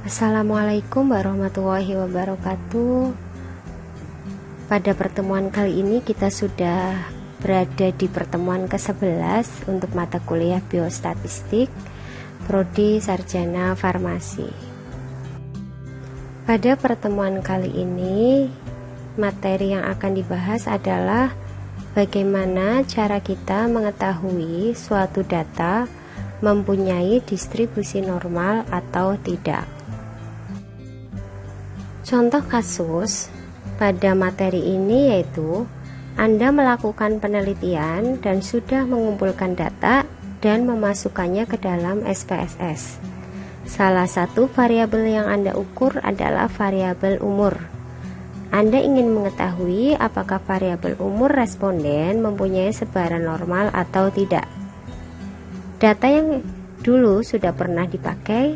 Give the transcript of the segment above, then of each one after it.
Assalamualaikum warahmatullahi wabarakatuh. Pada pertemuan kali ini kita sudah berada di pertemuan ke-11 untuk mata kuliah biostatistik Prodi Sarjana Farmasi. Pada pertemuan kali ini materi yang akan dibahas adalah bagaimana cara kita mengetahui suatu data mempunyai distribusi normal atau tidak. Contoh kasus pada materi ini yaitu Anda melakukan penelitian dan sudah mengumpulkan data dan memasukkannya ke dalam SPSS. Salah satu variabel yang Anda ukur adalah variabel umur. Anda ingin mengetahui apakah variabel umur responden mempunyai sebaran normal atau tidak. Data yang dulu sudah pernah dipakai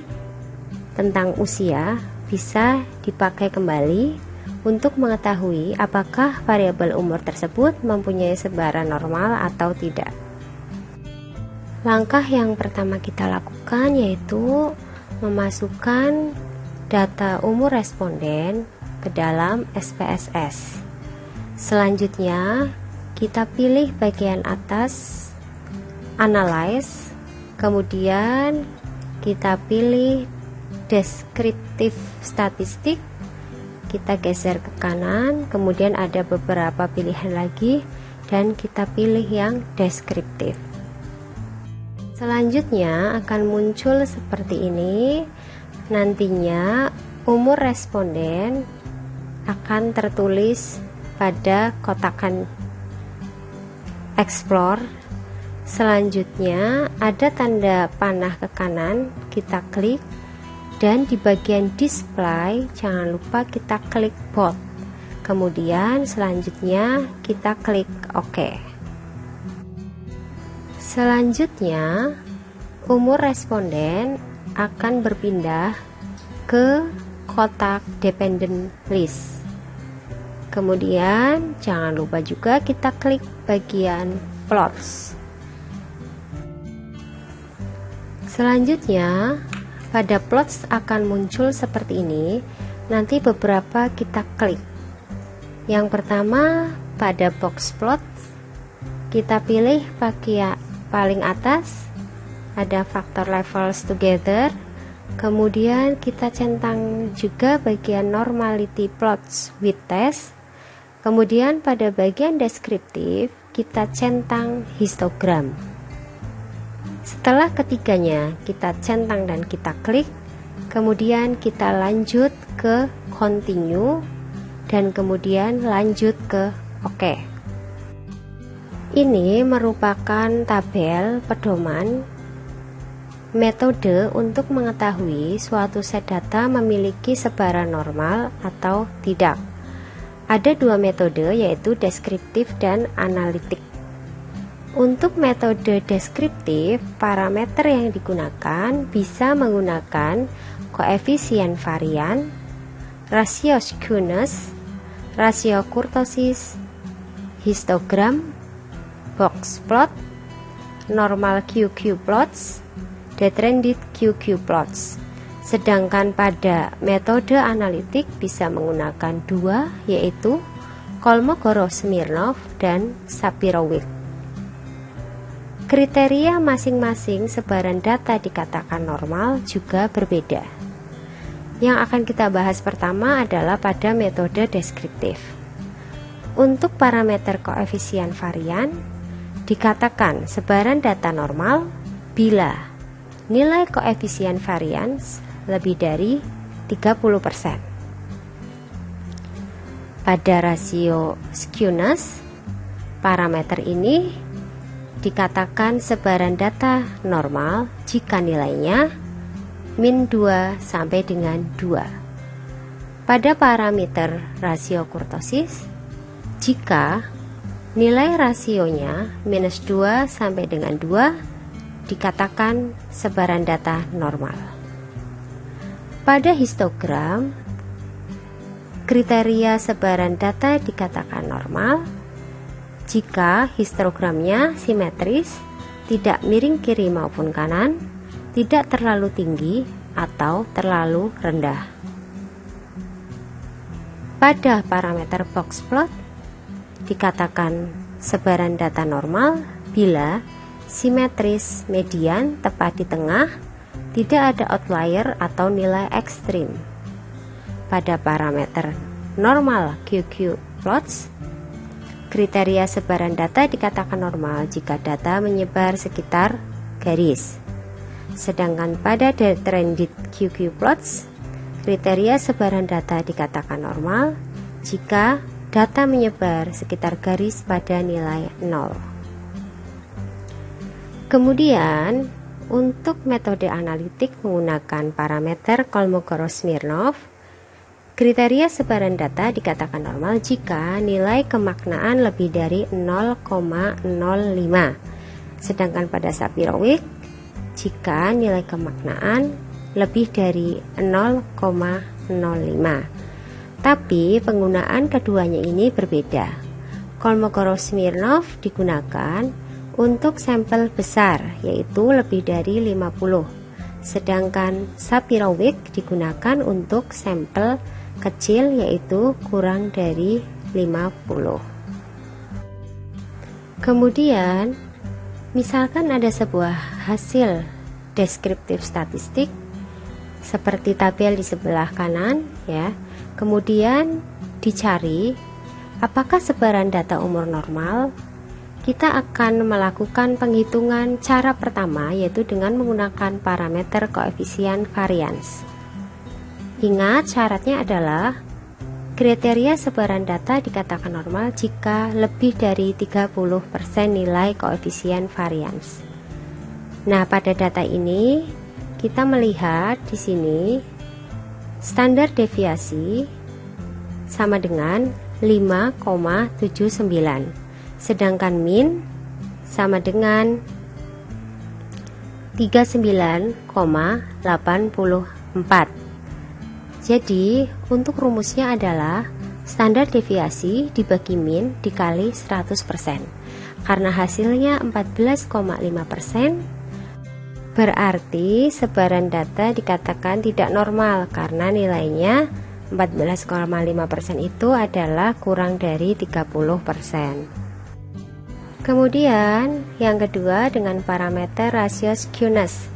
tentang usia bisa dipakai kembali untuk mengetahui apakah variabel umur tersebut mempunyai sebaran normal atau tidak. Langkah yang pertama kita lakukan yaitu memasukkan data umur responden ke dalam SPSS. Selanjutnya, kita pilih bagian atas Analyze, kemudian kita pilih Deskriptif Statistik, kita geser ke kanan, kemudian ada beberapa pilihan lagi dan kita pilih yang deskriptif. Selanjutnya akan muncul seperti ini. Nantinya umur responden akan tertulis pada kotakan Explore. Selanjutnya ada tanda panah ke kanan, kita klik, dan di bagian display jangan lupa kita klik bold. Kemudian selanjutnya kita klik OK. Selanjutnya umur responden akan berpindah ke kotak dependent list. Kemudian jangan lupa juga kita klik bagian plots. Selanjutnya pada plots akan muncul seperti ini. Nanti beberapa kita klik. Yang pertama pada box plot kita pilih bagian paling atas ada faktor levels together. Kemudian kita centang juga bagian normality plots with test. Kemudian pada bagian deskriptif kita centang histogram. Setelah ketiganya kita centang dan kita klik, kemudian kita lanjut ke continue dan kemudian lanjut ke OK. Ini merupakan tabel pedoman metode untuk mengetahui suatu set data memiliki sebaran normal atau tidak. Ada dua metode yaitu deskriptif dan analitik. Untuk metode deskriptif, parameter yang digunakan bisa menggunakan koefisien varian, rasio skewness, rasio kurtosis, histogram, box plot, normal QQ plots, detrended QQ plots. Sedangkan pada metode analitik bisa menggunakan dua yaitu Kolmogorov-Smirnov dan Shapiro-Wilk. Kriteria masing-masing sebaran data dikatakan normal juga berbeda. Yang akan kita bahas pertama adalah pada metode deskriptif. Untuk parameter koefisien varian, dikatakan sebaran data normal bila nilai koefisien varian lebih dari 30%. Pada rasio skewness, parameter ini dikatakan sebaran data normal jika nilainya min 2 sampai dengan 2. Pada parameter rasio kurtosis, jika nilai rasionya minus 2 sampai dengan 2 dikatakan sebaran data normal. Pada histogram, kriteria sebaran data dikatakan normal jika histogramnya simetris, tidak miring kiri maupun kanan, tidak terlalu tinggi atau terlalu rendah. Pada parameter box plot dikatakan sebaran data normal bila simetris median tepat di tengah, tidak ada outlier atau nilai ekstrim. Pada parameter normal QQ plots, kriteria sebaran data dikatakan normal jika data menyebar sekitar garis. Sedangkan pada trended QQ plots, kriteria sebaran data dikatakan normal jika data menyebar sekitar garis pada nilai 0. Kemudian, untuk metode analitik menggunakan parameter Kolmogorov-Smirnov, kriteria sebaran data dikatakan normal jika nilai kemaknaan lebih dari 0,05. Sedangkan pada Shapiro-Wilk, jika nilai kemaknaan lebih dari 0,05. Tapi penggunaan keduanya ini berbeda. Kolmogorov-Smirnov digunakan untuk sampel besar, yaitu lebih dari 50. Sedangkan Shapiro-Wilk digunakan untuk sampel kecil, yaitu kurang dari 50. Kemudian, misalkan ada sebuah hasil deskriptif statistik seperti tabel di sebelah kanan ya. Kemudian dicari apakah sebaran data umur normal. Kita akan melakukan penghitungan cara pertama, yaitu dengan menggunakan parameter koefisien varians. Ingat, syaratnya adalah kriteria sebaran data dikatakan normal jika lebih dari 30% nilai koefisien varians. Nah, pada data ini kita melihat di sini standar deviasi sama dengan 5,79, sedangkan min sama dengan 39,84. Jadi untuk rumusnya adalah standar deviasi dibagi min dikali 100%. Karena hasilnya 14,5%, berarti sebaran data dikatakan tidak normal karena nilainya 14,5% itu adalah kurang dari 30%. Kemudian yang kedua dengan parameter rasio skewness.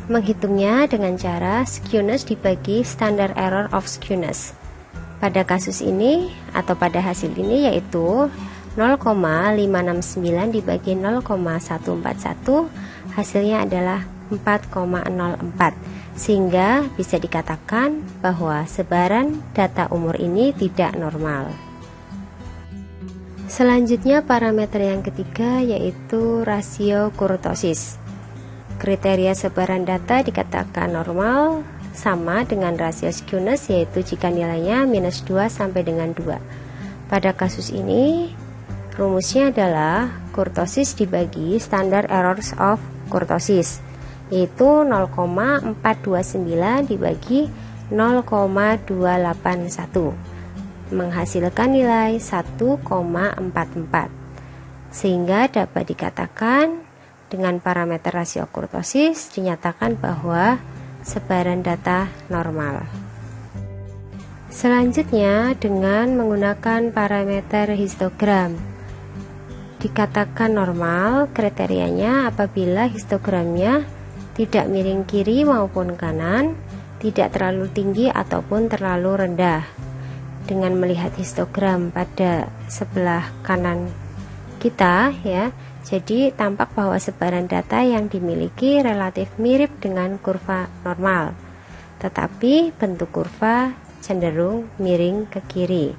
Menghitungnya dengan cara skewness dibagi standard error of skewness. Pada kasus ini atau pada hasil ini yaitu 0,569 dibagi 0,141, hasilnya adalah 4,04, sehingga bisa dikatakan bahwa sebaran data umur ini tidak normal. Selanjutnya parameter yang ketiga yaitu rasio kurtosis. Kriteria sebaran data dikatakan normal sama dengan rasio skewness, yaitu jika nilainya minus 2 sampai dengan 2. Pada kasus ini rumusnya adalah kurtosis dibagi standard errors of kurtosis, yaitu 0,429 dibagi 0,281, menghasilkan nilai 1,44, sehingga dapat dikatakan dengan parameter rasio kurtosis dinyatakan bahwa sebaran data normal. Selanjutnya dengan menggunakan parameter histogram. Dikatakan normal kriterianya apabila histogramnya tidak miring kiri maupun kanan, tidak terlalu tinggi ataupun terlalu rendah. Dengan melihat histogram pada sebelah kanan kita ya, jadi tampak bahwa sebaran data yang dimiliki relatif mirip dengan kurva normal, tetapi bentuk kurva cenderung miring ke kiri.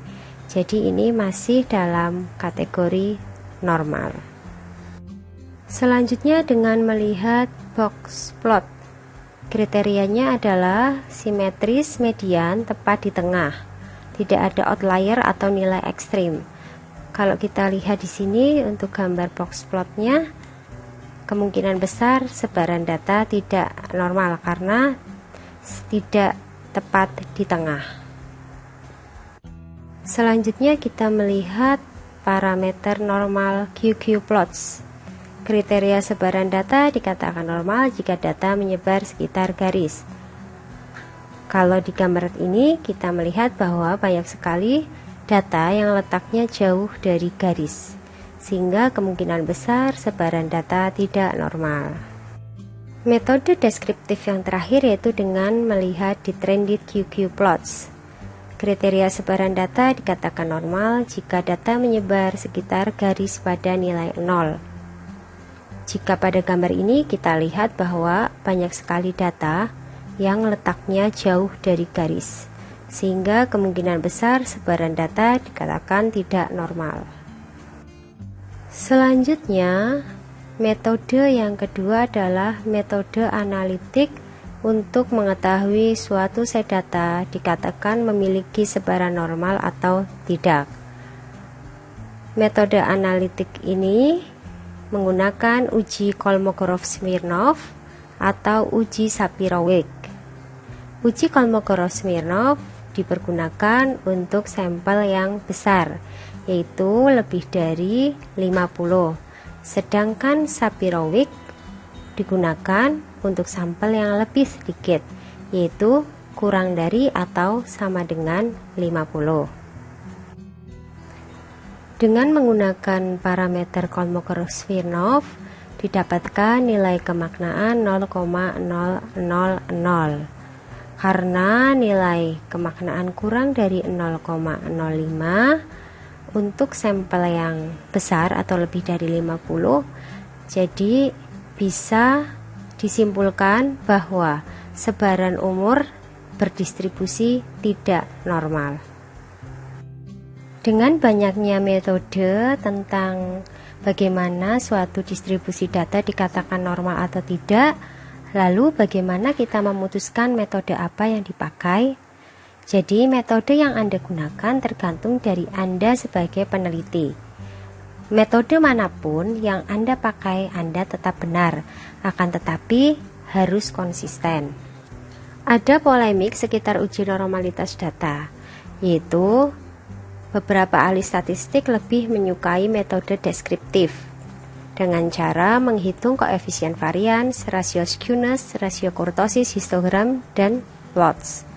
Jadi ini masih dalam kategori normal. Selanjutnya dengan melihat box plot. Kriterianya adalah simetris median tepat di tengah. Tidak ada outlier atau nilai ekstrim. Kalau kita lihat di sini untuk gambar box plotnya, kemungkinan besar sebaran data tidak normal karena tidak tepat di tengah. Selanjutnya kita melihat parameter normal QQ plots. Kriteria sebaran data dikatakan normal jika data menyebar sekitar garis. Kalau di gambar ini kita melihat bahwa banyak sekali data yang letaknya jauh dari garis, sehingga kemungkinan besar sebaran data tidak normal. Metode deskriptif yang terakhir yaitu dengan melihat di trended QQ plots. Kriteria sebaran data dikatakan normal jika data menyebar sekitar garis pada nilai 0. Jika pada gambar ini kita lihat bahwa banyak sekali data yang letaknya jauh dari garis, sehingga kemungkinan besar sebaran data dikatakan tidak normal. Selanjutnya, metode yang kedua adalah metode analitik untuk mengetahui suatu set data dikatakan memiliki sebaran normal atau tidak. Metode analitik ini menggunakan uji Kolmogorov-Smirnov atau uji Shapiro-Wilk. Uji Kolmogorov-Smirnov dipergunakan untuk sampel yang besar, yaitu lebih dari 50. Sedangkan Shapiro-Wilk digunakan untuk sampel yang lebih sedikit, yaitu kurang dari atau sama dengan 50. Dengan menggunakan parameter Kolmogorov-Smirnov didapatkan nilai kemaknaan 0,000. Karena nilai kemaknaan kurang dari 0,05 untuk sampel yang besar atau lebih dari 50, jadi bisa disimpulkan bahwa sebaran umur berdistribusi tidak normal. Dengan banyaknya metode tentang bagaimana suatu distribusi data dikatakan normal atau tidak, lalu bagaimana kita memutuskan metode apa yang dipakai? Jadi metode yang Anda gunakan tergantung dari Anda sebagai peneliti. Metode manapun yang Anda pakai, Anda tetap benar, akan tetapi harus konsisten. Ada polemik sekitar uji normalitas data, yaitu beberapa ahli statistik lebih menyukai metode deskriptif dengan cara menghitung koefisien varians, rasio skewness, rasio kurtosis, histogram, dan plots.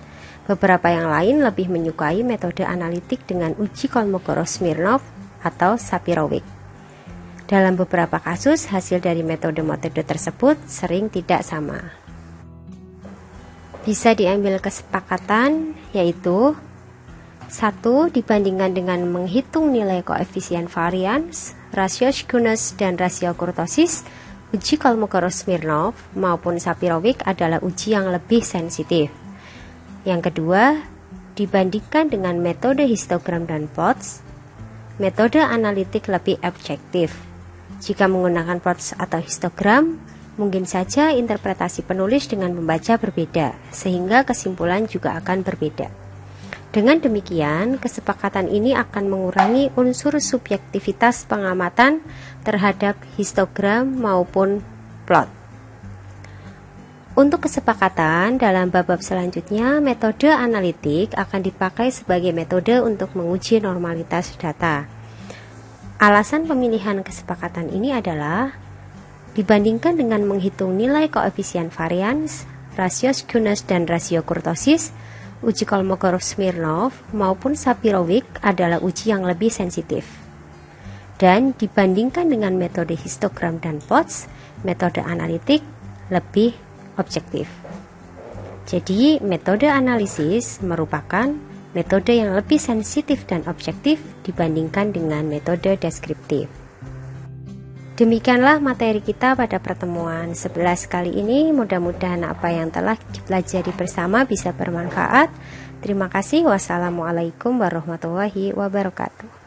Beberapa yang lain lebih menyukai metode analitik dengan uji Kolmogorov-Smirnov atau Shapiro-Wilk. Dalam beberapa kasus, hasil dari metode-metode tersebut sering tidak sama. Bisa diambil kesepakatan, yaitu 1. Dibandingkan dengan menghitung nilai koefisien varians, rasio skewness, dan rasio kurtosis, uji Kolmogorov-Smirnov maupun Shapiro-Wilk adalah uji yang lebih sensitif. Yang kedua, dibandingkan dengan metode histogram dan plots, metode analitik lebih objektif. Jika menggunakan plots atau histogram, mungkin saja interpretasi penulis dengan pembaca berbeda, sehingga kesimpulan juga akan berbeda. Dengan demikian, kesepakatan ini akan mengurangi unsur subjektivitas pengamatan terhadap histogram maupun plot. Untuk kesepakatan dalam bab-bab selanjutnya, metode analitik akan dipakai sebagai metode untuk menguji normalitas data. Alasan pemilihan kesepakatan ini adalah dibandingkan dengan menghitung nilai koefisien varians, rasio skewness, dan rasio kurtosis, uji Kolmogorov-Smirnov maupun Shapiro-Wilk adalah uji yang lebih sensitif. Dan dibandingkan dengan metode histogram dan plots, metode analitik lebih objektif. Jadi, metode analisis merupakan metode yang lebih sensitif dan objektif dibandingkan dengan metode deskriptif. Demikianlah materi kita pada pertemuan 11 kali ini. Mudah-mudahan apa yang telah dipelajari bersama bisa bermanfaat. Terima kasih. Wassalamualaikum warahmatullahi wabarakatuh.